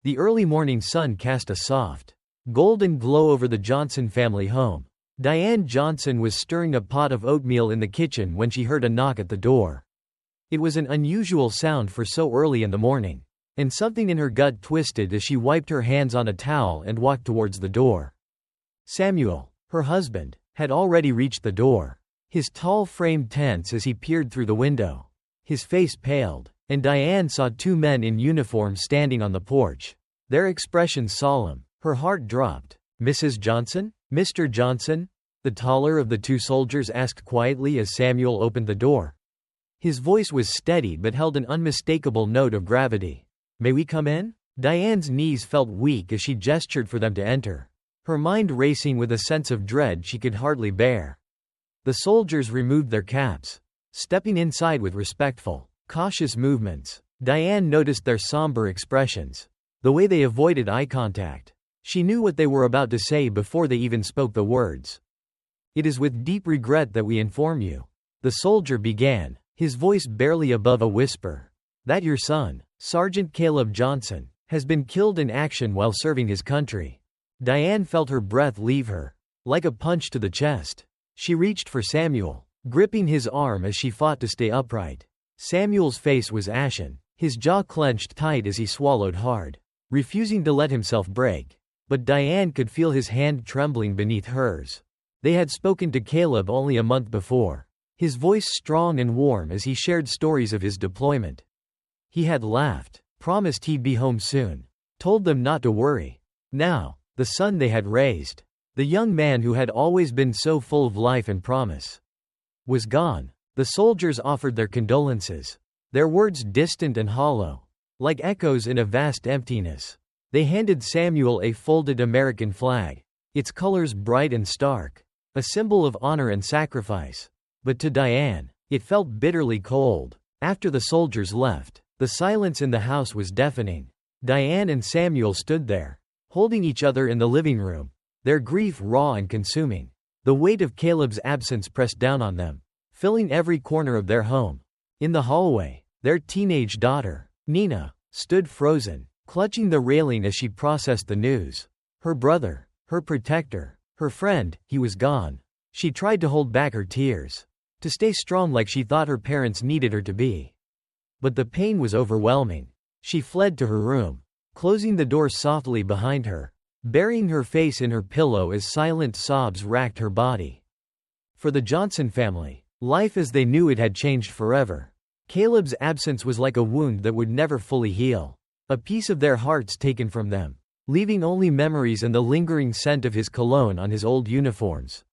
The early morning sun cast a soft, golden glow over the Johnson family home. Diane Johnson was stirring a pot of oatmeal in the kitchen when she heard a knock at the door. It was an unusual sound for so early in the morning, and something in her gut twisted as she wiped her hands on a towel and walked towards the door. Samuel, her husband, had already reached the door. His tall frame tense as he peered through the window. His face paled, and Diane saw two men in uniform standing on the porch. Their expressions solemn. Her heart dropped. "Mrs. Johnson? Mr. Johnson?" the taller of the two soldiers asked quietly as Samuel opened the door. His voice was steady but held an unmistakable note of gravity. "May we come in?" Diane's knees felt weak as she gestured for them to enter, her mind racing with a sense of dread she could hardly bear. The soldiers removed their caps, stepping inside with respectful, cautious movements. Diane noticed their somber expressions, the way they avoided eye contact. She knew what they were about to say before they even spoke the words. "It is with deep regret that we inform you," the soldier began, his voice barely above a whisper, "that your son, Sergeant Caleb Johnson, has been killed in action while serving his country." Diane felt her breath leave her, like a punch to the chest. She reached for Samuel, gripping his arm as she fought to stay upright. Samuel's face was ashen, his jaw clenched tight as he swallowed hard, refusing to let himself break. But Diane could feel his hand trembling beneath hers. They had spoken to Caleb only a month before, his voice strong and warm as he shared stories of his deployment. He had laughed, promised he'd be home soon, told them not to worry. Now, the son they had raised, the young man who had always been so full of life and promise, was gone. The soldiers offered their condolences, their words distant and hollow, like echoes in a vast emptiness. They handed Samuel a folded American flag, its colors bright and stark, a symbol of honor and sacrifice. But to Diane, it felt bitterly cold. After the soldiers left, the silence in the house was deafening. Diane and Samuel stood there, holding each other in the living room, their grief raw and consuming. The weight of Caleb's absence pressed down on them, filling every corner of their home. In the hallway, their teenage daughter, Nina, stood frozen, clutching the railing as she processed the news. Her brother, her protector, her friend, he was gone. She tried to hold back her tears, to stay strong like she thought her parents needed her to be. But the pain was overwhelming. She fled to her room, closing the door softly behind her, burying her face in her pillow as silent sobs racked her body. For the Johnson family, life as they knew it had changed forever. Caleb's absence was like a wound that would never fully heal. A piece of their hearts taken from them, leaving only memories and the lingering scent of his cologne on his old uniforms.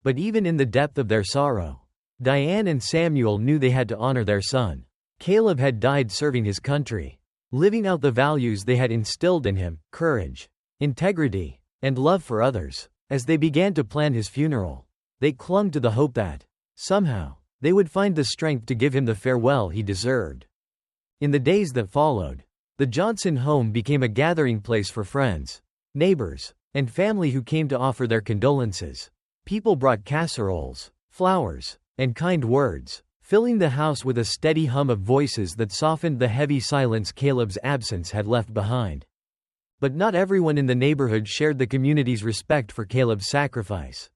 But even in the depth of their sorrow, Diane and Samuel knew they had to honor their son. Caleb had died serving his country, living out the values they had instilled in him: courage, integrity, and love for others. As they began to plan his funeral, they clung to the hope that, somehow, they would find the strength to give him the farewell he deserved. In the days that followed, the Johnson home became a gathering place for friends, neighbors, and family who came to offer their condolences. People brought casseroles, flowers, and kind words, filling the house with a steady hum of voices that softened the heavy silence Caleb's absence had left behind. But not everyone in the neighborhood shared the community's respect for Caleb's sacrifice.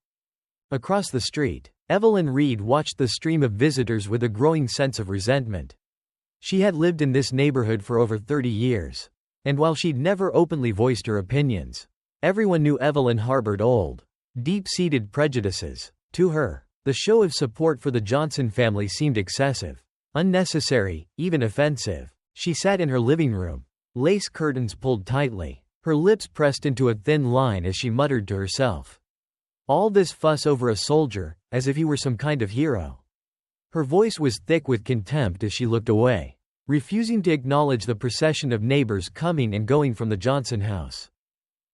Across the street, Evelyn Reed watched the stream of visitors with a growing sense of resentment. She had lived in this neighborhood for over 30 years, and while she'd never openly voiced her opinions, everyone knew Evelyn harbored old, deep-seated prejudices. To her, the show of support for the Johnson family seemed excessive, unnecessary, even offensive. She sat in her living room, lace curtains pulled tightly, her lips pressed into a thin line as she muttered to herself. All this fuss over a soldier, as if he were some kind of hero. Her voice was thick with contempt as she looked away, refusing to acknowledge the procession of neighbors coming and going from the Johnson house.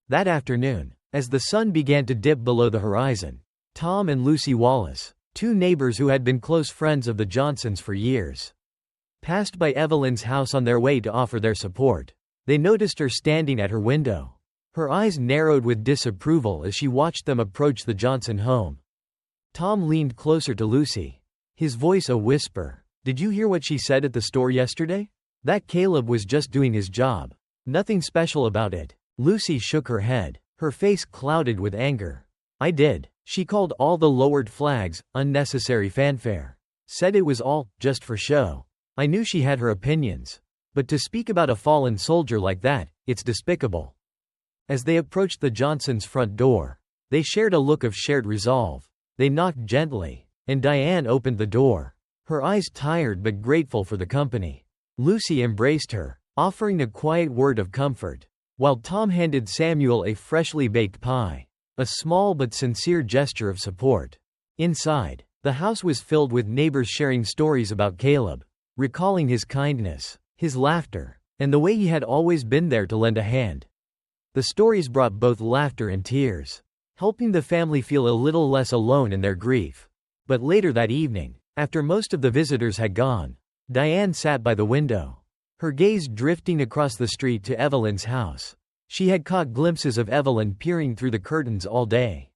That afternoon, as the sun began to dip below the horizon, Tom and Lucy Wallace, two neighbors who had been close friends of the Johnsons for years, passed by Evelyn's house on their way to offer their support. They noticed her standing at her window. Her eyes narrowed with disapproval as she watched them approach the Johnson home. Tom leaned closer to Lucy, his voice a whisper. "Did you hear what she said at the store yesterday? That Caleb was just doing his job. Nothing special about it. Lucy shook her head, her face clouded with anger. I did. She called all the lowered flags unnecessary fanfare. Said it was all just for show. I knew she had her opinions. But to speak about a fallen soldier like that, it's despicable. As they approached the Johnsons' front door, they shared a look of shared resolve. They knocked gently, and Diane opened the door, her eyes tired but grateful for the company. Lucy embraced her, offering a quiet word of comfort, while Tom handed Samuel a freshly baked pie, a small but sincere gesture of support. Inside, the house was filled with neighbors sharing stories about Caleb, recalling his kindness, his laughter, and the way he had always been there to lend a hand. The stories brought both laughter and tears, helping the family feel a little less alone in their grief. But later that evening, after most of the visitors had gone, Diane sat by the window, her gaze drifting across the street to Evelyn's house. She had caught glimpses of Evelyn peering through the curtains all day,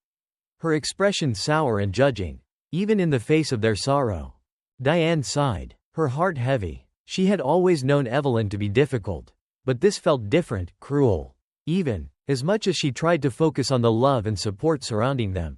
her expression sour and judging, even in the face of their sorrow. Diane sighed, her heart heavy. She had always known Evelyn to be difficult, but this felt different, cruel, even, as much as she tried to focus on the love and support surrounding them.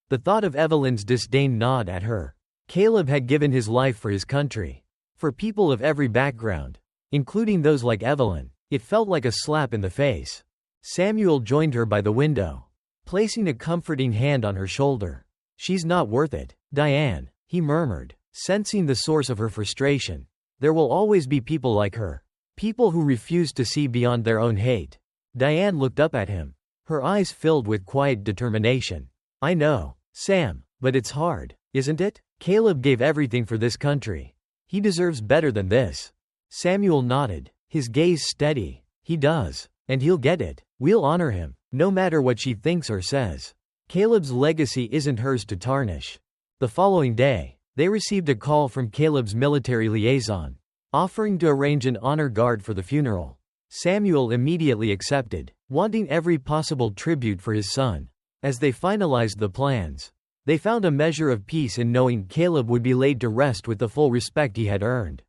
The thought of Evelyn's disdain gnawed at her. Caleb had given his life for his country, for people of every background, including those like Evelyn. It felt like a slap in the face. Samuel joined her by the window, placing a comforting hand on her shoulder. She's not worth it, Diane, he murmured, sensing the source of her frustration. There will always be people like her, people who refuse to see beyond their own hate. Diane looked up at him, her eyes filled with quiet determination. I know, Sam, but it's hard, isn't it? Caleb gave everything for this country. He deserves better than this. Samuel nodded, his gaze steady. He does, and he'll get it. We'll honor him, no matter what she thinks or says. Caleb's legacy isn't hers to tarnish. The following day, they received a call from Caleb's military liaison, offering to arrange an honor guard for the funeral. Samuel immediately accepted, wanting every possible tribute for his son. As they finalized the plans, they found a measure of peace in knowing Caleb would be laid to rest with the full respect he had earned.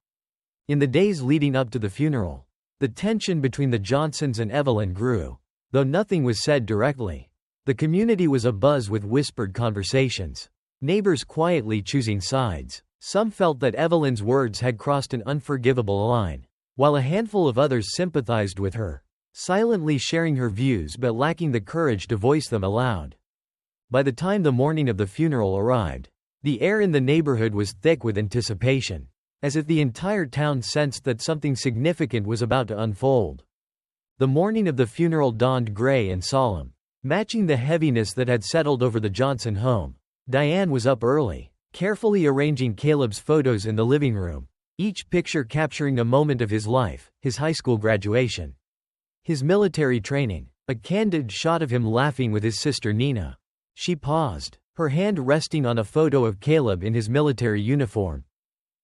In the days leading up to the funeral, the tension between the Johnsons and Evelyn grew, though nothing was said directly. The community was abuzz with whispered conversations, neighbors quietly choosing sides. Some felt that Evelyn's words had crossed an unforgivable line, while a handful of others sympathized with her, silently sharing her views but lacking the courage to voice them aloud. By the time the morning of the funeral arrived, the air in the neighborhood was thick with anticipation, as if the entire town sensed that something significant was about to unfold. The morning of the funeral dawned gray and solemn, matching the heaviness that had settled over the Johnson home. Diane was up early, carefully arranging Caleb's photos in the living room, each picture capturing a moment of his life: his high school graduation, his military training, a candid shot of him laughing with his sister Nina. She paused, her hand resting on a photo of Caleb in his military uniform,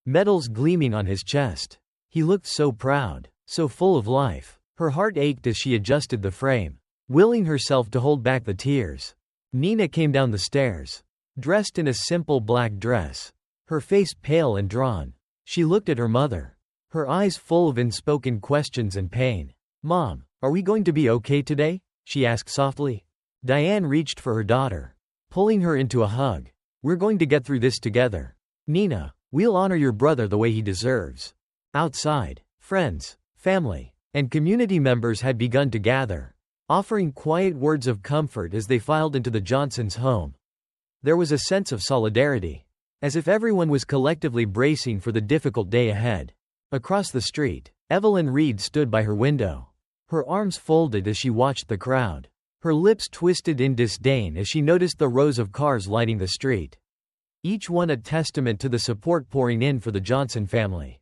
medals gleaming on his chest. He looked so proud, so full of life. Her heart ached as she adjusted the frame, willing herself to hold back the tears. Nina came down the stairs, dressed in a simple black dress, her face pale and drawn. She looked at her mother, her eyes full of unspoken questions and pain. "Mom, are we going to be okay today?" she asked softly. Diane reached for her daughter, pulling her into a hug. "We're going to get through this together. Nina, we'll honor your brother the way he deserves." Outside, friends, family, and community members had begun to gather, offering quiet words of comfort as they filed into the Johnsons' home. There was a sense of solidarity, as if everyone was collectively bracing for the difficult day ahead. Across the street, Evelyn Reed stood by her window, her arms folded as she watched the crowd, her lips twisted in disdain as she noticed the rows of cars lining the street, each one a testament to the support pouring in for the Johnson family.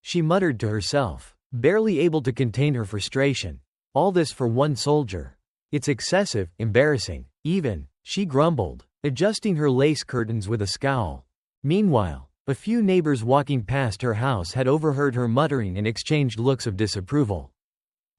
She muttered to herself, barely able to contain her frustration. All this for one soldier. It's excessive, embarrassing, even, she grumbled, adjusting her lace curtains with a scowl. Meanwhile, a few neighbors walking past her house had overheard her muttering and exchanged looks of disapproval.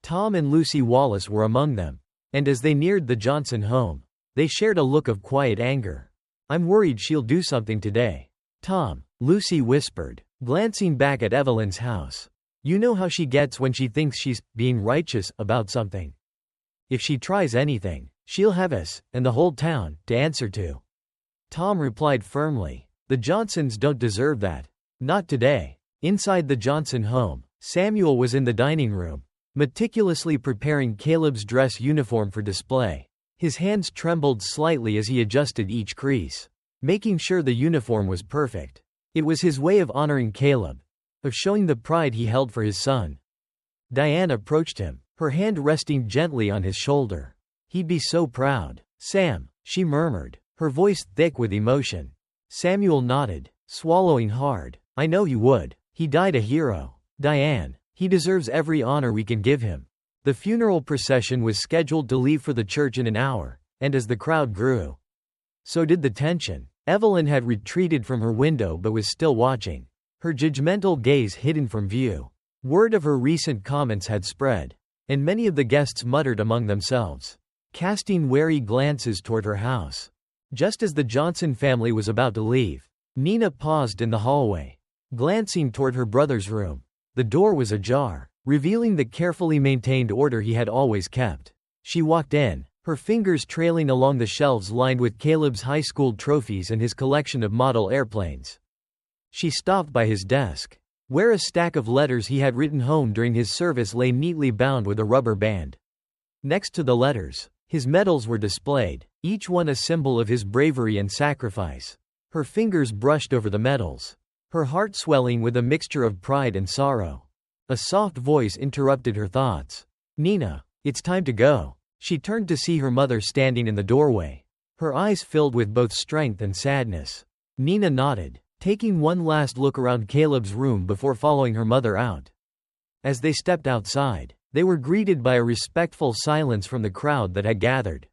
Tom and Lucy Wallace were among them, and as they neared the Johnson home, they shared a look of quiet anger. "I'm worried she'll do something today, Tom," Lucy whispered, glancing back at Evelyn's house. You know how she gets when she thinks she's being righteous about something. If she tries anything, she'll have us, and the whole town, to answer to." Tom replied firmly, "The Johnsons don't deserve that. Not today." Inside the Johnson home, Samuel was in the dining room, meticulously preparing Caleb's dress uniform for display. His hands trembled slightly as he adjusted each crease, making sure the uniform was perfect. It was his way of honoring Caleb, of showing the pride he held for his son. Diane approached him, her hand resting gently on his shoulder. "He'd be so proud, Sam," she murmured, her voice thick with emotion. Samuel nodded, swallowing hard. "I know he would. He died a hero. Diane, he deserves every honor we can give him." The funeral procession was scheduled to leave for the church in an hour, and as the crowd grew, so did the tension. Evelyn had retreated from her window but was still watching, her judgmental gaze hidden from view. Word of her recent comments had spread, and many of the guests muttered among themselves, casting wary glances toward her house. Just as the Johnson family was about to leave, Nina paused in the hallway, glancing toward her brother's room. The door was ajar, revealing the carefully maintained order he had always kept. She walked in, her fingers trailing along the shelves lined with Caleb's high school trophies and his collection of model airplanes. She stopped by his desk, where a stack of letters he had written home during his service lay neatly bound with a rubber band. Next to the letters, his medals were displayed, each one a symbol of his bravery and sacrifice. Her fingers brushed over the medals, her heart swelling with a mixture of pride and sorrow. A soft voice interrupted her thoughts. "Nina, it's time to go." She turned to see her mother standing in the doorway, her eyes filled with both strength and sadness. Nina nodded, taking one last look around Caleb's room before following her mother out. As they stepped outside, they were greeted by a respectful silence from the crowd that had gathered.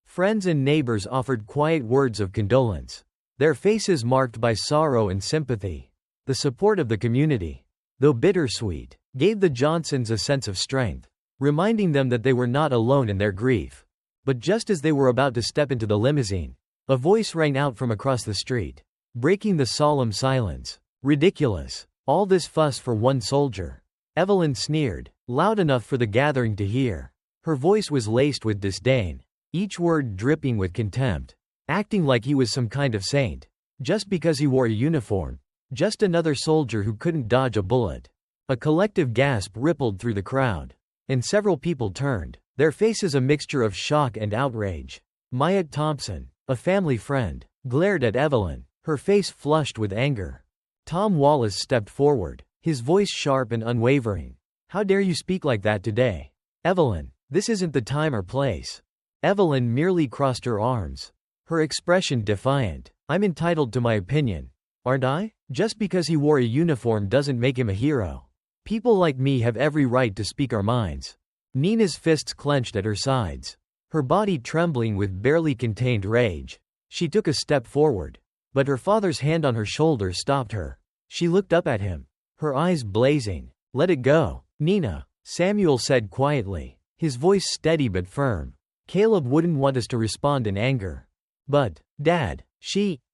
Friends and neighbors offered quiet words of condolence, their faces marked by sorrow and sympathy. The support of the community, though bittersweet, gave the Johnsons a sense of strength, reminding them that they were not alone in their grief. But just as they were about to step into the limousine, a voice rang out from across the street, breaking the solemn silence. "Ridiculous. All this fuss for one soldier." Evelyn sneered, loud enough for the gathering to hear. Her voice was laced with disdain, each word dripping with contempt. Acting like he was some kind of saint, just because he wore a uniform. Just another soldier who couldn't dodge a bullet. A collective gasp rippled through the crowd, and several people turned, their faces a mixture of shock and outrage. Maya Thompson, a family friend, glared at Evelyn, her face flushed with anger. Tom Wallace stepped forward, his voice sharp and unwavering. "How dare you speak like that today? Evelyn, this isn't the time or place." Evelyn merely crossed her arms, her expression defiant. "I'm entitled to my opinion, aren't I? Just because he wore a uniform doesn't make him a hero. People like me have every right to speak our minds." Nina's fists clenched at her sides, her body trembling with barely contained rage. She took a step forward, but her father's hand on her shoulder stopped her. She looked up at him, her eyes blazing. "Let it go, Nina," Samuel said quietly, his voice steady but firm. "Caleb wouldn't want us to respond in anger." "But, Dad,"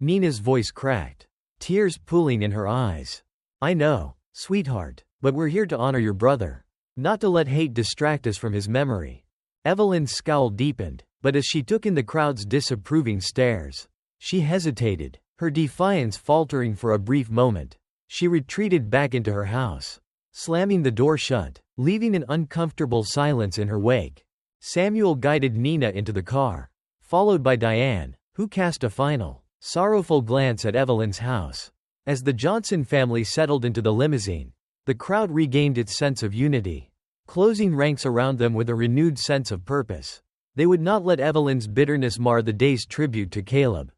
Nina's voice cracked, tears pooling in her eyes. "I know, sweetheart, but we're here to honor your brother, not to let hate distract us from his memory." Evelyn's scowl deepened, but as she took in the crowd's disapproving stares, she hesitated, her defiance faltering for a brief moment. She retreated back into her house, slamming the door shut, leaving an uncomfortable silence in her wake. Samuel guided Nina into the car, followed by Diane, who cast a final, sorrowful glance at Evelyn's house. As the Johnson family settled into the limousine, the crowd regained its sense of unity, closing ranks around them with a renewed sense of purpose. They would not let Evelyn's bitterness mar the day's tribute to Caleb.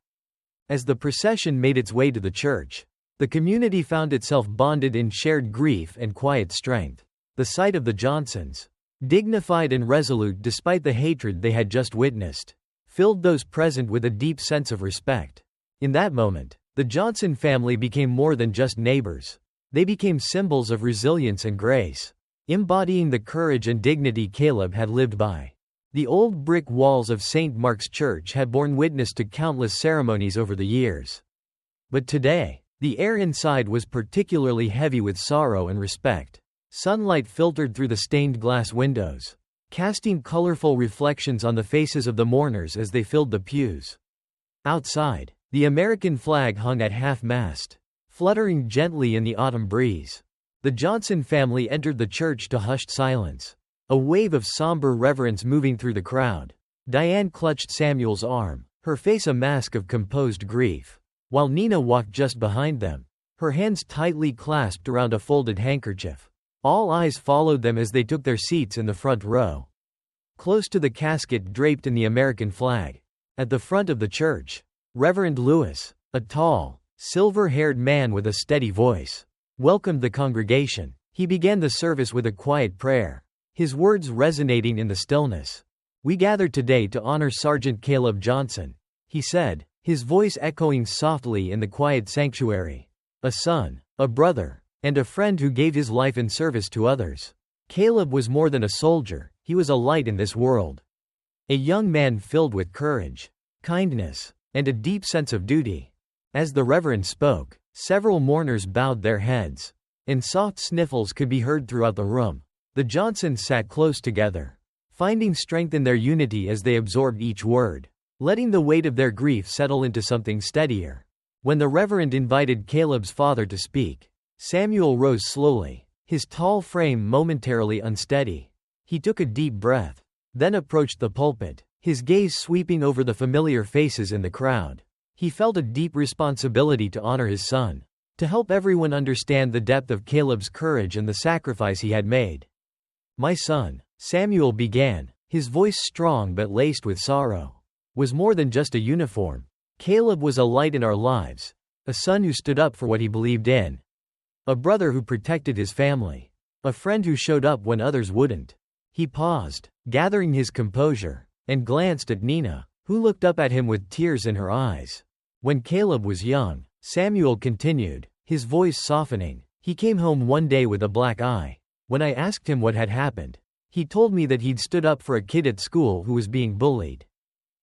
As the procession made its way to the church, the community found itself bonded in shared grief and quiet strength. The sight of the Johnsons, dignified and resolute despite the hatred they had just witnessed, filled those present with a deep sense of respect. In that moment, the Johnson family became more than just neighbors. They became symbols of resilience and grace, embodying the courage and dignity Caleb had lived by. The old brick walls of St. Mark's Church had borne witness to countless ceremonies over the years. But today, the air inside was particularly heavy with sorrow and respect. Sunlight filtered through the stained glass windows, casting colorful reflections on the faces of the mourners as they filled the pews. Outside, the American flag hung at half-mast, fluttering gently in the autumn breeze. The Johnson family entered the church to hushed silence, a wave of somber reverence moving through the crowd. Diane clutched Samuel's arm, her face a mask of composed grief, while Nina walked just behind them, her hands tightly clasped around a folded handkerchief. All eyes followed them as they took their seats in the front row, close to the casket draped in the American flag. At the front of the church, Reverend Lewis, a tall, silver-haired man with a steady voice, welcomed the congregation. He began the service with a quiet prayer, his words resonating in the stillness. "We gather today to honor Sergeant Caleb Johnson," he said, his voice echoing softly in the quiet sanctuary. "A son, a brother, and a friend who gave his life in service to others. Caleb was more than a soldier, he was a light in this world. A young man filled with courage, kindness, and a deep sense of duty." As the Reverend spoke, several mourners bowed their heads, and soft sniffles could be heard throughout the room. The Johnsons sat close together, finding strength in their unity as they absorbed each word, letting the weight of their grief settle into something steadier. When the Reverend invited Caleb's father to speak, Samuel rose slowly, his tall frame momentarily unsteady. He took a deep breath, then approached the pulpit, his gaze sweeping over the familiar faces in the crowd. He felt a deep responsibility to honor his son, to help everyone understand the depth of Caleb's courage and the sacrifice he had made. "My son," Samuel began, his voice strong but laced with sorrow, "was more than just a uniform. Caleb was a light in our lives, a son who stood up for what he believed in, a brother who protected his family, a friend who showed up when others wouldn't." He paused, gathering his composure, and glanced at Nina, who looked up at him with tears in her eyes. "When Caleb was young," Samuel continued, his voice softening, "he came home one day with a black eye. When I asked him what had happened, he told me that he'd stood up for a kid at school who was being bullied.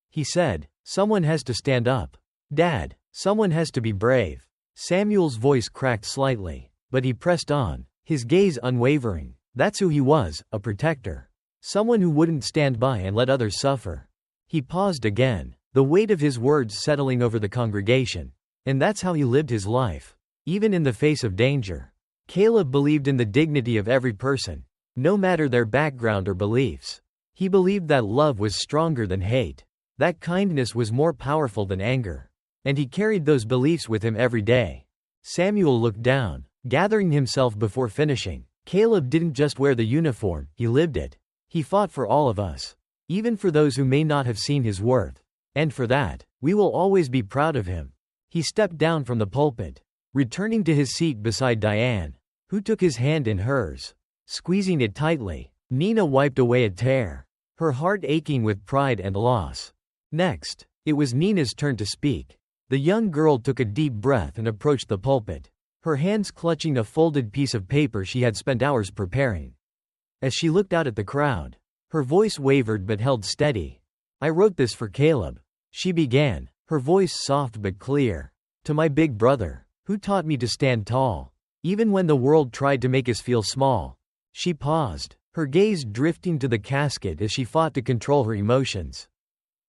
He said, 'Someone has to stand up. Dad, someone has to be brave.'" Samuel's voice cracked slightly, but he pressed on, his gaze unwavering. "That's who he was, a protector. Someone who wouldn't stand by and let others suffer." He paused again, the weight of his words settling over the congregation. "And that's how he lived his life, even in the face of danger." Caleb believed in the dignity of every person, no matter their background or beliefs. He believed that love was stronger than hate, that kindness was more powerful than anger, and he carried those beliefs with him every day. Samuel looked down, gathering himself before finishing. Caleb didn't just wear the uniform, he lived it. He fought for all of us, even for those who may not have seen his worth. And for that, we will always be proud of him. He stepped down from the pulpit, returning to his seat beside Diane, who took his hand in hers, squeezing it tightly. Nina wiped away a tear, her heart aching with pride and loss. Next, it was Nina's turn to speak. The young girl took a deep breath and approached the pulpit, her hands clutching a folded piece of paper she had spent hours preparing. As she looked out at the crowd, her voice wavered but held steady. "I wrote this for Caleb," she began, her voice soft but clear. "To my big brother, who taught me to stand tall, even when the world tried to make us feel small." She paused, her gaze drifting to the casket as she fought to control her emotions.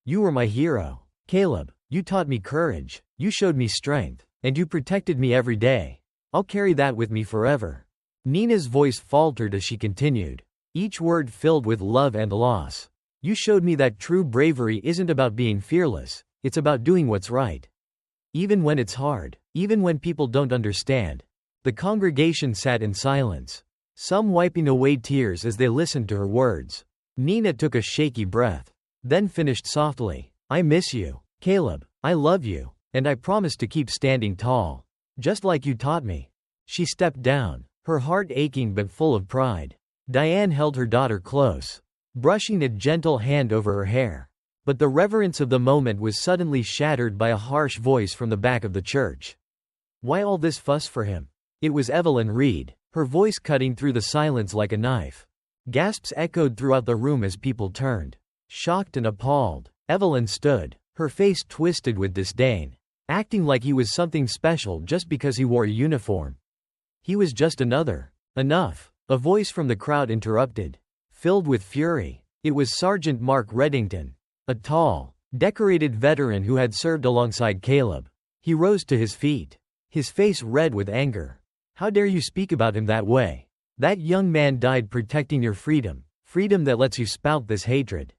"You were my hero, Caleb. You taught me courage, you showed me strength, and you protected me every day. I'll carry that with me forever." Nina's voice faltered as she continued, each word filled with love and loss. "You showed me that true bravery isn't about being fearless, it's about doing what's right. Even when it's hard, even when people don't understand." The congregation sat in silence, some wiping away tears as they listened to her words. Nina took a shaky breath, then finished softly, "I miss you, Caleb. I love you, and I promise to keep standing tall, just like you taught me." She stepped down, her heart aching but full of pride. Diane held her daughter close, brushing a gentle hand over her hair. But the reverence of the moment was suddenly shattered by a harsh voice from the back of the church. "Why all this fuss for him?" It was Evelyn Reed, her voice cutting through the silence like a knife. Gasps echoed throughout the room as people turned, shocked and appalled. Evelyn stood, her face twisted with disdain, acting like he was something special just because he wore a uniform. He was just another. Enough. A voice from the crowd interrupted. Filled with fury, it was Sergeant Mark Reddington, a tall, decorated veteran who had served alongside Caleb. He rose to his feet, his face red with anger. How dare you speak about him that way? That young man died protecting your freedom, freedom that lets you spout this hatred.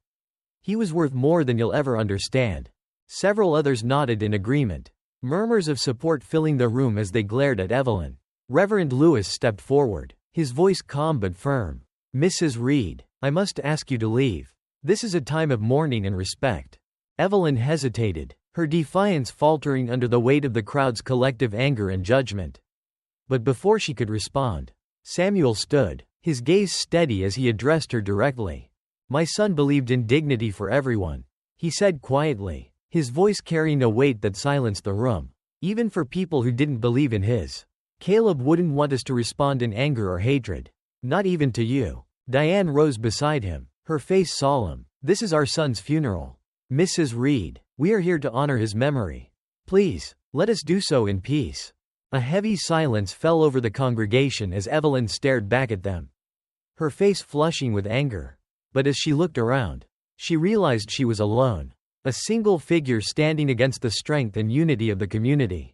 He was worth more than you'll ever understand. Several others nodded in agreement, murmurs of support filling the room as they glared at Evelyn. Reverend Lewis stepped forward, his voice calm but firm. Mrs. Reed, I must ask you to leave. This is a time of mourning and respect. Evelyn hesitated, her defiance faltering under the weight of the crowd's collective anger and judgment. But before she could respond, Samuel stood, his gaze steady as he addressed her directly. My son believed in dignity for everyone, he said quietly, his voice carrying a weight that silenced the room. Even for people who didn't believe in his. Caleb wouldn't want us to respond in anger or hatred. Not even to you. Diane rose beside him, her face solemn. This is our son's funeral. Mrs. Reed, we are here to honor his memory. Please, let us do so in peace. A heavy silence fell over the congregation as Evelyn stared back at them, her face flushing with anger. But as she looked around, she realized she was alone, a single figure standing against the strength and unity of the community.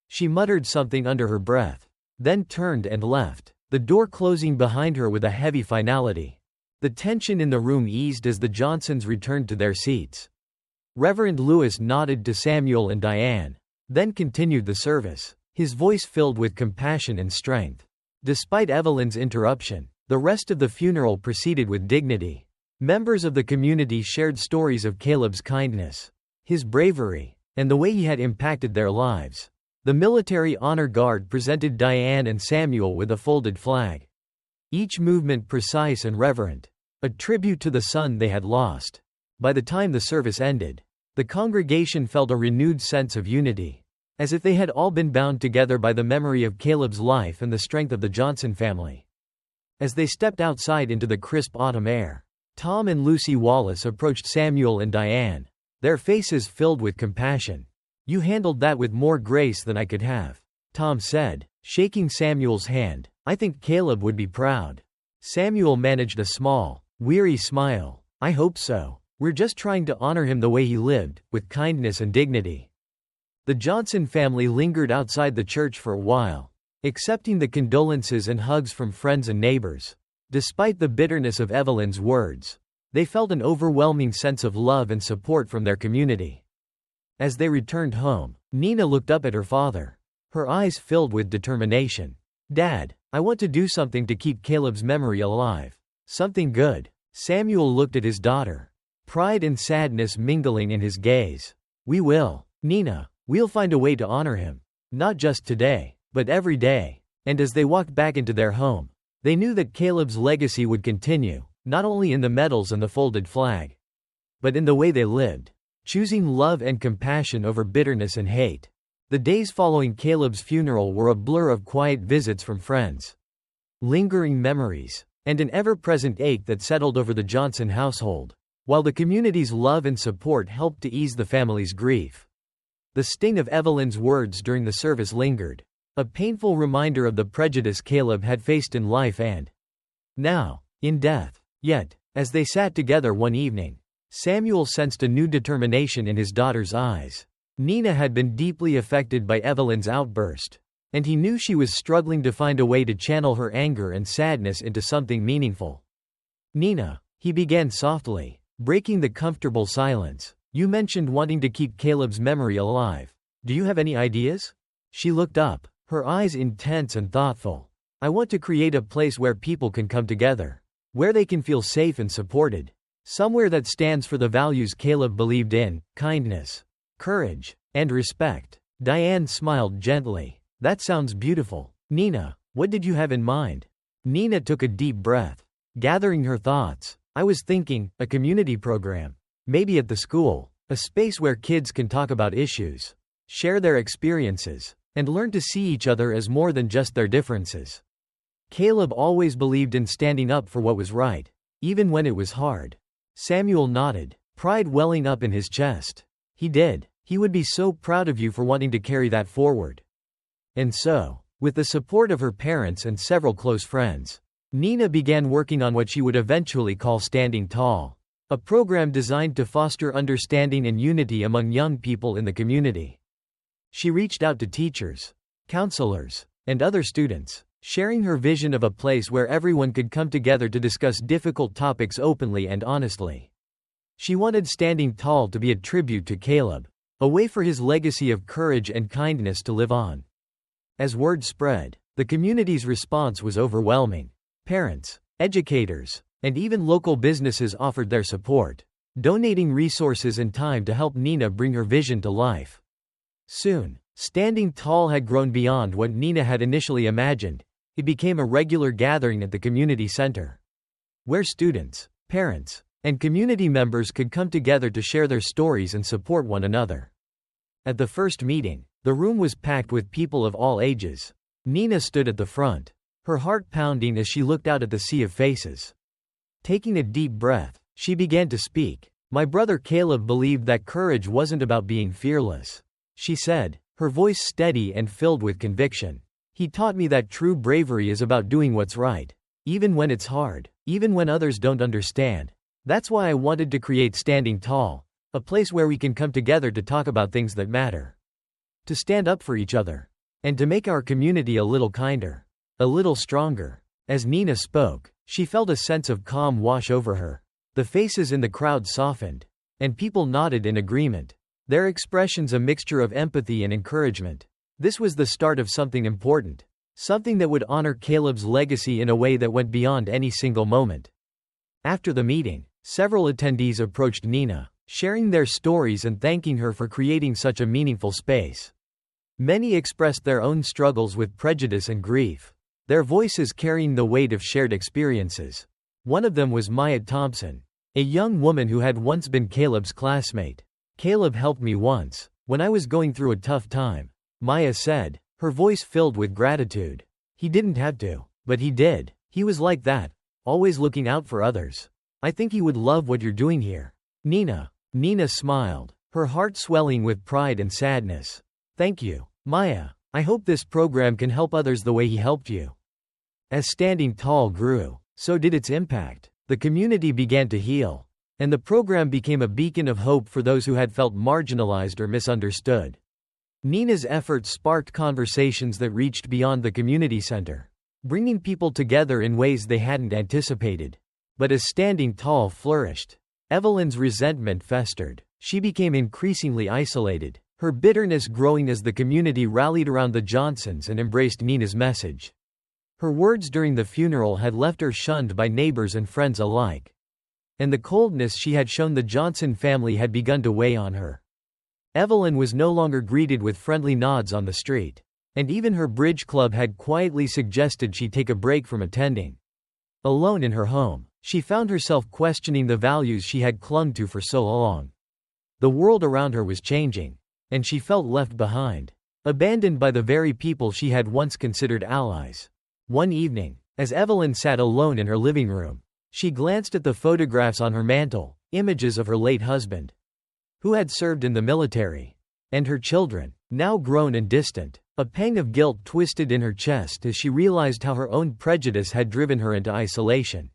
She muttered something under her breath, then turned and left, the door closing behind her with a heavy finality. The tension in the room eased as the Johnsons returned to their seats. Reverend Lewis nodded to Samuel and Diane, then continued the service, his voice filled with compassion and strength. Despite Evelyn's interruption, the rest of the funeral proceeded with dignity. Members of the community shared stories of Caleb's kindness, his bravery, and the way he had impacted their lives. The military honor guard presented Diane and Samuel with a folded flag, each movement precise and reverent, a tribute to the son they had lost. By the time the service ended, the congregation felt a renewed sense of unity, as if they had all been bound together by the memory of Caleb's life and the strength of the Johnson family. As they stepped outside into the crisp autumn air, Tom and Lucy Wallace approached Samuel and Diane, their faces filled with compassion. You handled that with more grace than I could have, Tom said, shaking Samuel's hand. I think Caleb would be proud. Samuel managed a small, weary smile. I hope so. We're just trying to honor him the way he lived, with kindness and dignity. The Johnson family lingered outside the church for a while, accepting the condolences and hugs from friends and neighbors. Despite the bitterness of Evelyn's words, they felt an overwhelming sense of love and support from their community. As they returned home, Nina looked up at her father, her eyes filled with determination. Dad, I want to do something to keep Caleb's memory alive. Something good. Samuel looked at his daughter, pride and sadness mingling in his gaze. We will, Nina. We'll find a way to honor him. Not just today, but every day. And as they walked back into their home, they knew that Caleb's legacy would continue, not only in the medals and the folded flag, but in the way they lived, choosing love and compassion over bitterness and hate. The days following Caleb's funeral were a blur of quiet visits from friends, lingering memories, and an ever-present ache that settled over the Johnson household. While the community's love and support helped to ease the family's grief, the sting of Evelyn's words during the service lingered, a painful reminder of the prejudice Caleb had faced in life and, now, in death. Yet, as they sat together one evening, Samuel sensed a new determination in his daughter's eyes. Nina had been deeply affected by Evelyn's outburst, and he knew she was struggling to find a way to channel her anger and sadness into something meaningful. Nina, he began softly, breaking the comfortable silence. You mentioned wanting to keep Caleb's memory alive. Do you have any ideas? She looked up, her eyes intense and thoughtful. I want to create a place where people can come together, where they can feel safe and supported. Somewhere that stands for the values Caleb believed in, kindness, courage, and respect. Diane smiled gently. That sounds beautiful. Nina, what did you have in mind? Nina took a deep breath, gathering her thoughts. I was thinking, a community program. Maybe at the school, a space where kids can talk about issues, share their experiences, and learn to see each other as more than just their differences. Caleb always believed in standing up for what was right, even when it was hard. Samuel nodded, pride welling up in his chest. He did. He would be so proud of you for wanting to carry that forward. And so, with the support of her parents and several close friends, Nina began working on what she would eventually call Standing Tall, a program designed to foster understanding and unity among young people in the community. She reached out to teachers, counselors, and other students, sharing her vision of a place where everyone could come together to discuss difficult topics openly and honestly. She wanted Standing Tall to be a tribute to Caleb, a way for his legacy of courage and kindness to live on. As word spread, the community's response was overwhelming. Parents, educators, and even local businesses offered their support, donating resources and time to help Nina bring her vision to life. Soon, Standing Tall had grown beyond what Nina had initially imagined. It became a regular gathering at the community center, where students, parents, and community members could come together to share their stories and support one another. At the first meeting, the room was packed with people of all ages. Nina stood at the front, her heart pounding as she looked out at the sea of faces. Taking a deep breath, she began to speak. "My brother Caleb believed that courage wasn't about being fearless," she said, her voice steady and filled with conviction. "He taught me that true bravery is about doing what's right, even when it's hard, even when others don't understand. That's why I wanted to create Standing Tall, a place where we can come together to talk about things that matter, to stand up for each other, and to make our community a little kinder, a little stronger." As Nina spoke, she felt a sense of calm wash over her. The faces in the crowd softened, and people nodded in agreement, their expressions a mixture of empathy and encouragement. This was the start of something important, something that would honor Caleb's legacy in a way that went beyond any single moment. After the meeting, several attendees approached Nina, sharing their stories and thanking her for creating such a meaningful space. Many expressed their own struggles with prejudice and grief, their voices carrying the weight of shared experiences. One of them was Maya Thompson, a young woman who had once been Caleb's classmate. "Caleb helped me once, when I was going through a tough time," Maya said, her voice filled with gratitude. "He didn't have to, but he did. He was like that, always looking out for others. I think he would love what you're doing here." Nina smiled, her heart swelling with pride and sadness. "Thank you, Maya. I hope this program can help others the way he helped you." As Standing Tall grew, so did its impact. The community began to heal, and the program became a beacon of hope for those who had felt marginalized or misunderstood. Nina's efforts sparked conversations that reached beyond the community center, bringing people together in ways they hadn't anticipated. But as Standing Tall flourished, Evelyn's resentment festered. She became increasingly isolated, her bitterness growing as the community rallied around the Johnsons and embraced Nina's message. Her words during the funeral had left her shunned by neighbors and friends alike, and the coldness she had shown the Johnson family had begun to weigh on her. Evelyn was no longer greeted with friendly nods on the street, and even her bridge club had quietly suggested she take a break from attending. Alone in her home, she found herself questioning the values she had clung to for so long. The world around her was changing, and she felt left behind, abandoned by the very people she had once considered allies. One evening, as Evelyn sat alone in her living room, she glanced at the photographs on her mantel, images of her late husband, who had served in the military, and her children, now grown and distant. A pang of guilt twisted in her chest as she realized how her own prejudice had driven her into isolation.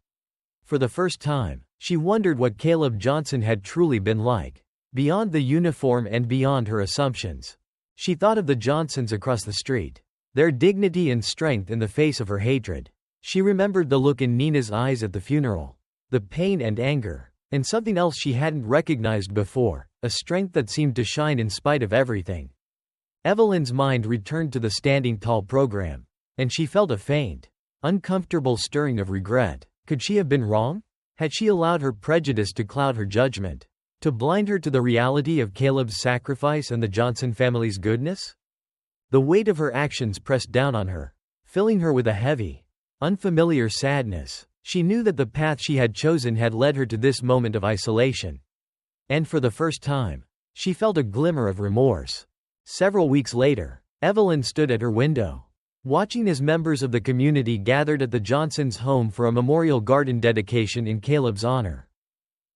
For the first time, she wondered what Caleb Johnson had truly been like, beyond the uniform and beyond her assumptions. She thought of the Johnsons across the street, their dignity and strength in the face of her hatred. She remembered the look in Nina's eyes at the funeral, the pain and anger, and something else she hadn't recognized before, a strength that seemed to shine in spite of everything. Evelyn's mind returned to the Standing Tall program, and she felt a faint, uncomfortable stirring of regret. Could she have been wrong? Had she allowed her prejudice to cloud her judgment, to blind her to the reality of Caleb's sacrifice and the Johnson family's goodness? The weight of her actions pressed down on her, filling her with a heavy, unfamiliar sadness. She knew that the path she had chosen had led her to this moment of isolation. And for the first time, she felt a glimmer of remorse. Several weeks later, Evelyn stood at her window, watching as members of the community gathered at the Johnsons' home for a memorial garden dedication in Caleb's honor.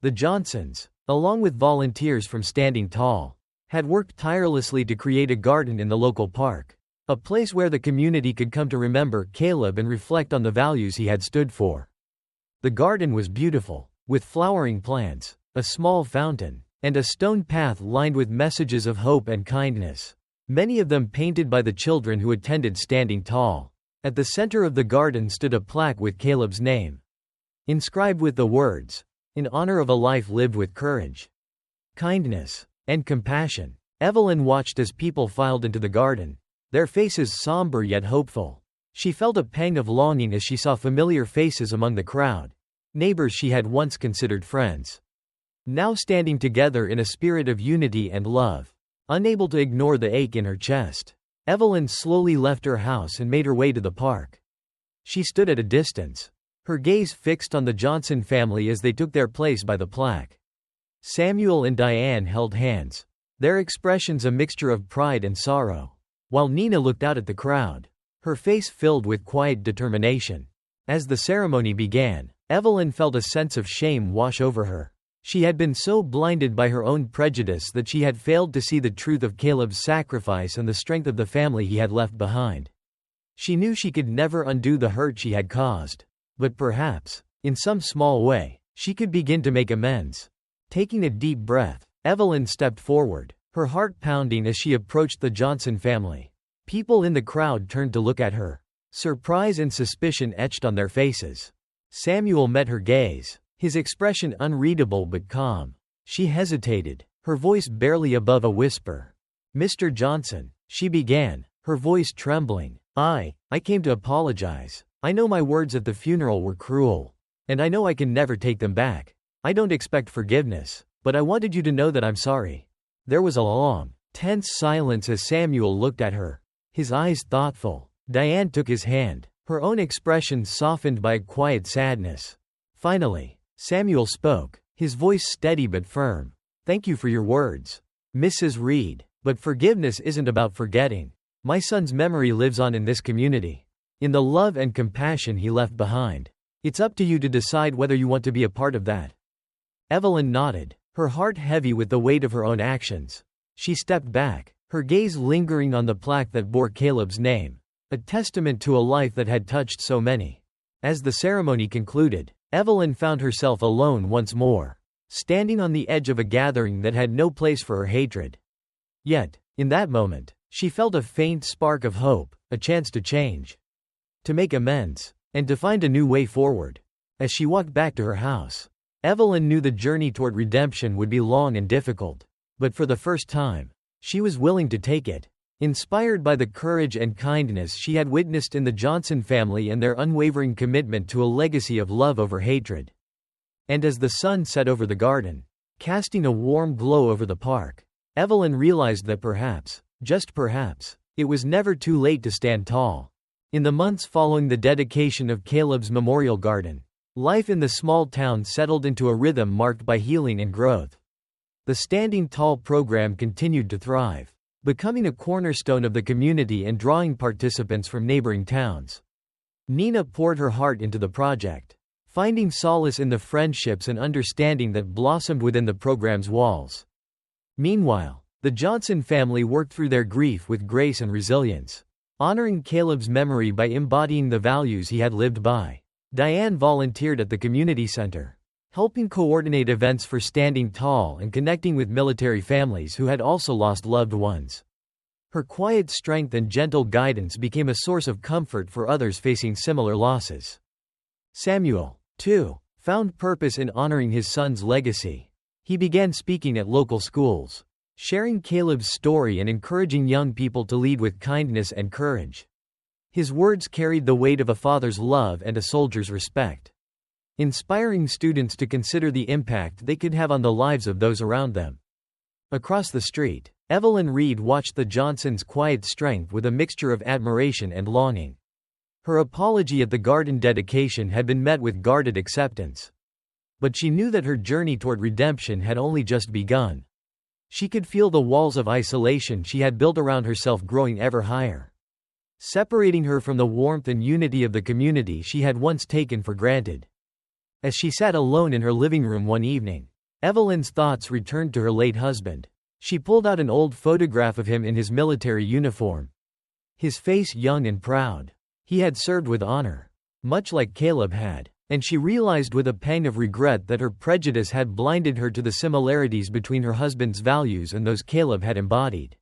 The Johnsons, along with volunteers from Standing Tall, had worked tirelessly to create a garden in the local park. A place where the community could come to remember Caleb and reflect on the values he had stood for. The garden was beautiful, with flowering plants, a small fountain, and a stone path lined with messages of hope and kindness, many of them painted by the children who attended Standing Tall. At the center of the garden stood a plaque with Caleb's name, inscribed with the words, "In honor of a life lived with courage, kindness, and compassion." Evelyn watched as people filed into the garden, their faces somber yet hopeful. She felt a pang of longing as she saw familiar faces among the crowd, neighbors she had once considered friends, now standing together in a spirit of unity and love. Unable to ignore the ache in her chest, Evelyn slowly left her house and made her way to the park. She stood at a distance, her gaze fixed on the Johnson family as they took their place by the plaque. Samuel and Diane held hands, their expressions a mixture of pride and sorrow, while Nina looked out at the crowd, her face filled with quiet determination. As the ceremony began, Evelyn felt a sense of shame wash over her. She had been so blinded by her own prejudice that she had failed to see the truth of Caleb's sacrifice and the strength of the family he had left behind. She knew she could never undo the hurt she had caused, but perhaps, in some small way, she could begin to make amends. Taking a deep breath, Evelyn stepped forward, her heart pounding as she approached the Johnson family. People in the crowd turned to look at her, surprise and suspicion etched on their faces. Samuel met her gaze, his expression unreadable but calm. She hesitated, her voice barely above a whisper. "Mr. Johnson," she began, her voice trembling, I came to apologize. I know my words at the funeral were cruel. And I know I can never take them back. I don't expect forgiveness, but I wanted you to know that I'm sorry." There was a long, tense silence as Samuel looked at her, his eyes thoughtful. Diane took his hand, her own expression softened by a quiet sadness. Finally, Samuel spoke, his voice steady but firm. "Thank you for your words, Mrs. Reed, but forgiveness isn't about forgetting. My son's memory lives on in this community, in the love and compassion he left behind. It's up to you to decide whether you want to be a part of that." Evelyn nodded, her heart heavy with the weight of her own actions. She stepped back, her gaze lingering on the plaque that bore Caleb's name, a testament to a life that had touched so many. As the ceremony concluded, Evelyn found herself alone once more, standing on the edge of a gathering that had no place for her hatred. Yet, in that moment, she felt a faint spark of hope, a chance to change, to make amends, and to find a new way forward. As she walked back to her house, Evelyn knew the journey toward redemption would be long and difficult, but for the first time, she was willing to take it. Inspired by the courage and kindness she had witnessed in the Johnson family and their unwavering commitment to a legacy of love over hatred. And as the sun set over the garden, casting a warm glow over the park, Evelyn realized that perhaps, just perhaps, it was never too late to stand tall. In the months following the dedication of Caleb's memorial garden, life in the small town settled into a rhythm marked by healing and growth. The Standing Tall program continued to thrive, becoming a cornerstone of the community and drawing participants from neighboring towns. Nina poured her heart into the project, finding solace in the friendships and understanding that blossomed within the program's walls. Meanwhile, the Johnson family worked through their grief with grace and resilience, honoring Caleb's memory by embodying the values he had lived by. Diane volunteered at the community center, helping coordinate events for Standing Tall and connecting with military families who had also lost loved ones. Her quiet strength and gentle guidance became a source of comfort for others facing similar losses. Samuel, too, found purpose in honoring his son's legacy. He began speaking at local schools, sharing Caleb's story and encouraging young people to lead with kindness and courage. His words carried the weight of a father's love and a soldier's respect, inspiring students to consider the impact they could have on the lives of those around them. Across the street, Evelyn Reed watched the Johnsons' quiet strength with a mixture of admiration and longing. Her apology at the garden dedication had been met with guarded acceptance. But she knew that her journey toward redemption had only just begun. She could feel the walls of isolation she had built around herself growing ever higher, separating her from the warmth and unity of the community she had once taken for granted. As she sat alone in her living room one evening, Evelyn's thoughts returned to her late husband. She pulled out an old photograph of him in his military uniform. his face young and proud. He had served with honor, much like Caleb had, and she realized with a pang of regret that her prejudice had blinded her to the similarities between her husband's values and those Caleb had embodied.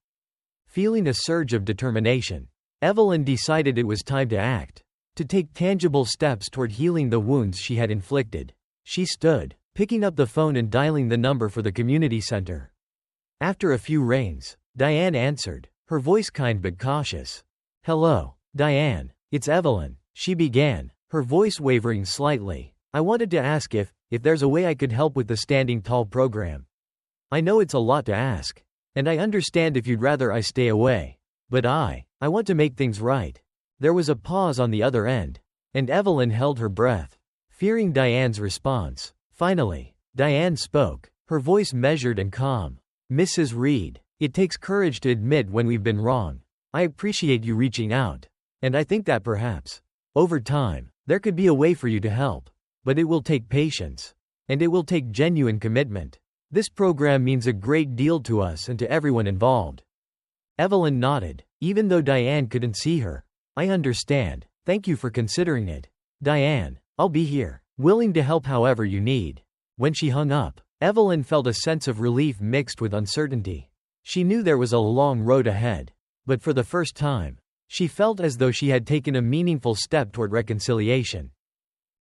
Feeling a surge of determination, Evelyn decided it was time to act, to take tangible steps toward healing the wounds she had inflicted. She stood, picking up the phone and dialing the number for the community center. After a few rings, Diane answered, her voice kind but cautious. "Hello, Diane, it's Evelyn," she began, her voice wavering slightly. "I wanted to ask if there's a way I could help with the Standing Tall program. I know it's a lot to ask, and I understand if you'd rather I stay away. But I want to make things right." There was a pause on the other end, and Evelyn held her breath, fearing Diane's response. Finally, Diane spoke, her voice measured and calm. "Mrs. Reed, it takes courage to admit when we've been wrong. I appreciate you reaching out, and I think that perhaps, over time, there could be a way for you to help. But it will take patience, and it will take genuine commitment. This program means a great deal to us and to everyone involved." Evelyn nodded, even though Diane couldn't see her. "I understand. Thank you for considering it. Diane, I'll be here, willing to help however you need." When she hung up, Evelyn felt a sense of relief mixed with uncertainty. She knew there was a long road ahead, but for the first time, she felt as though she had taken a meaningful step toward reconciliation.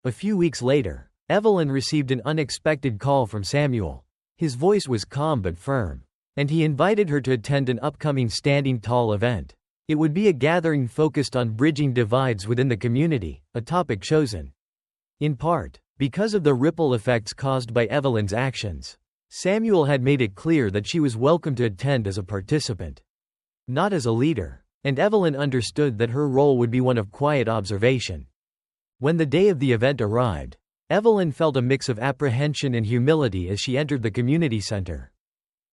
A few weeks later, Evelyn received an unexpected call from Samuel. His voice was calm but firm, and he invited her to attend an upcoming Standing Tall event. It would be a gathering focused on bridging divides within the community, a topic chosen in part because of the ripple effects caused by Evelyn's actions. Samuel had made it clear that she was welcome to attend as a participant, not as a leader, and Evelyn understood that her role would be one of quiet observation. When the day of the event arrived, Evelyn felt a mix of apprehension and humility as she entered the community center.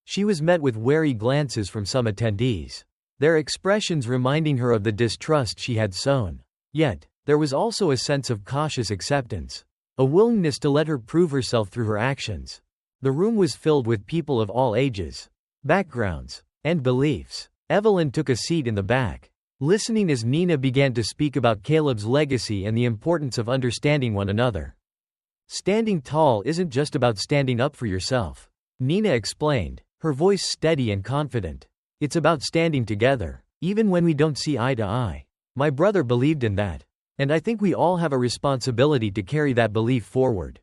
She was met with wary glances from some attendees, their expressions reminding her of the distrust she had sown. Yet, there was also a sense of cautious acceptance, a willingness to let her prove herself through her actions. The room was filled with people of all ages, backgrounds, and beliefs. Evelyn took a seat in the back, listening as Nina began to speak about Caleb's legacy and the importance of understanding one another. Standing tall isn't just about standing up for yourself, Nina explained, her voice steady and confident. It's about standing together, even when we don't see eye to eye. My brother believed in that, and I think we all have a responsibility to carry that belief forward.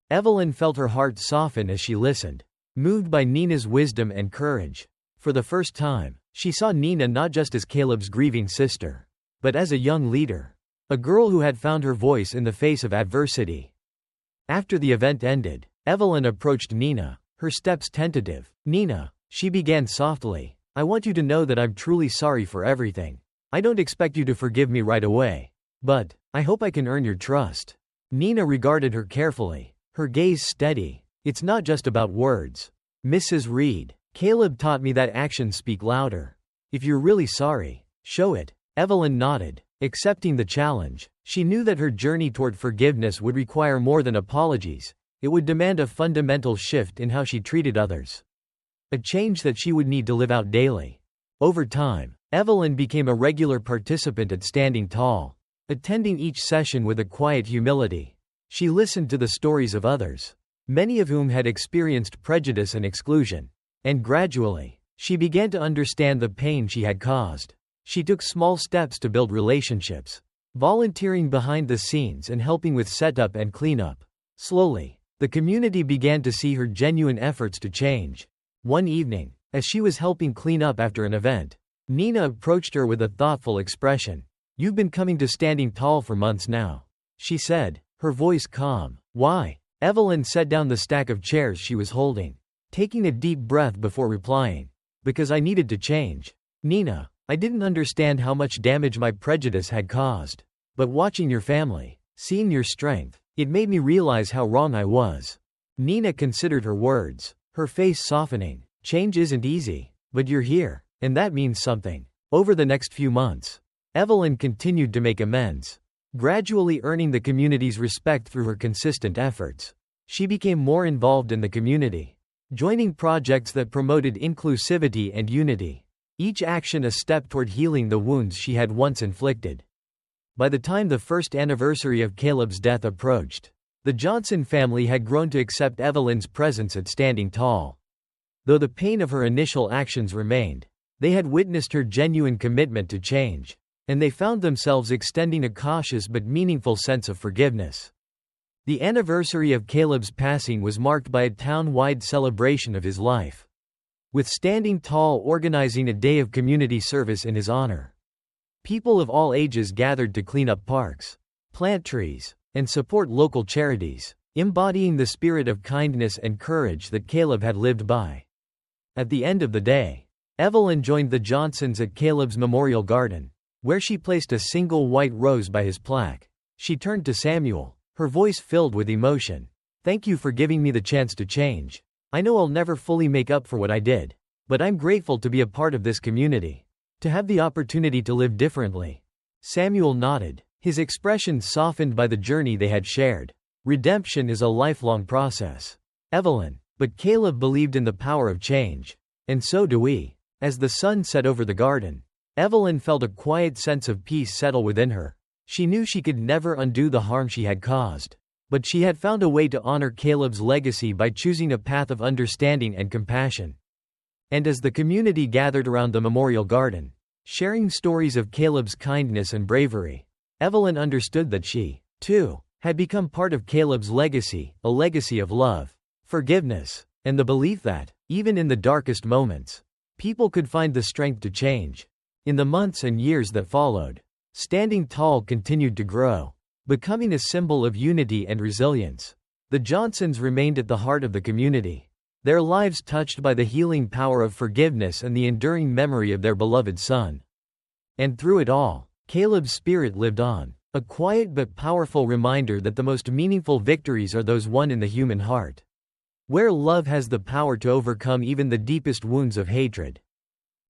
Evelyn felt her heart soften as she listened, moved by Nina's wisdom and courage. For the first time, she saw Nina not just as Caleb's grieving sister, but as a young leader, a girl who had found her voice in the face of adversity. After the event ended, Evelyn approached Nina, her steps tentative. "Nina," she began softly, "I want you to know that I'm truly sorry for everything. I don't expect you to forgive me right away, but I hope I can earn your trust." Nina regarded her carefully, her gaze steady. "It's not just about words, Mrs. Reed. Caleb taught me that actions speak louder. If you're really sorry, show it." Evelyn nodded, accepting the challenge. She knew that her journey toward forgiveness would require more than apologies. It would demand a fundamental shift in how she treated others, a change that she would need to live out daily. Over time, Evelyn became a regular participant at Standing Tall, attending each session with a quiet humility. She listened to the stories of others, many of whom had experienced prejudice and exclusion. And gradually, she began to understand the pain she had caused. She took small steps to build relationships, volunteering behind the scenes and helping with setup and cleanup. Slowly, the community began to see her genuine efforts to change. One evening, as she was helping clean up after an event, Nina approached her with a thoughtful expression. "You've been coming to Standing Tall for months now," she said, her voice calm. "Why?" Evelyn set down the stack of chairs she was holding, taking a deep breath before replying. "Because I needed to change. Nina, I didn't understand how much damage my prejudice had caused. But watching your family, seeing your strength, it made me realize how wrong I was." Nina considered her words, her face softening. "Change isn't easy, but you're here, and that means something." Over the next few months, Evelyn continued to make amends, gradually earning the community's respect through her consistent efforts. She became more involved in the community, joining projects that promoted inclusivity and unity. each action a step toward healing the wounds she had once inflicted. By the time the first anniversary of Caleb's death approached, the Johnson family had grown to accept Evelyn's presence at Standing Tall. Though the pain of her initial actions remained, they had witnessed her genuine commitment to change, and they found themselves extending a cautious but meaningful sense of forgiveness. The anniversary of Caleb's passing was marked by a town-wide celebration of his life, with Standing Tall organizing a day of community service in his honor. People of all ages gathered to clean up parks, plant trees, and support local charities, embodying the spirit of kindness and courage that Caleb had lived by. At the end of the day, Evelyn joined the Johnsons at Caleb's memorial garden, where she placed a single white rose by his plaque. She turned to Samuel, her voice filled with emotion. "Thank you for giving me the chance to change. I know I'll never fully make up for what I did, but I'm grateful to be a part of this community, to have the opportunity to live differently." Samuel nodded, his expression softened by the journey they had shared. Redemption is a lifelong process, Evelyn, but Caleb believed in the power of change, and so do we. As the sun set over the garden, Evelyn felt a quiet sense of peace settle within her. She knew she could never undo the harm she had caused, but she had found a way to honor Caleb's legacy by choosing a path of understanding and compassion. And as the community gathered around the memorial garden, sharing stories of Caleb's kindness and bravery, Evelyn understood that she, too, had become part of Caleb's legacy, a legacy of love, forgiveness, and the belief that, even in the darkest moments, people could find the strength to change. In the months and years that followed, Standing Tall continued to grow, becoming a symbol of unity and resilience. The Johnsons remained at the heart of the community, their lives touched by the healing power of forgiveness and the enduring memory of their beloved son. And through it all, Caleb's spirit lived on, a quiet but powerful reminder that the most meaningful victories are those won in the human heart, where love has the power to overcome even the deepest wounds of hatred.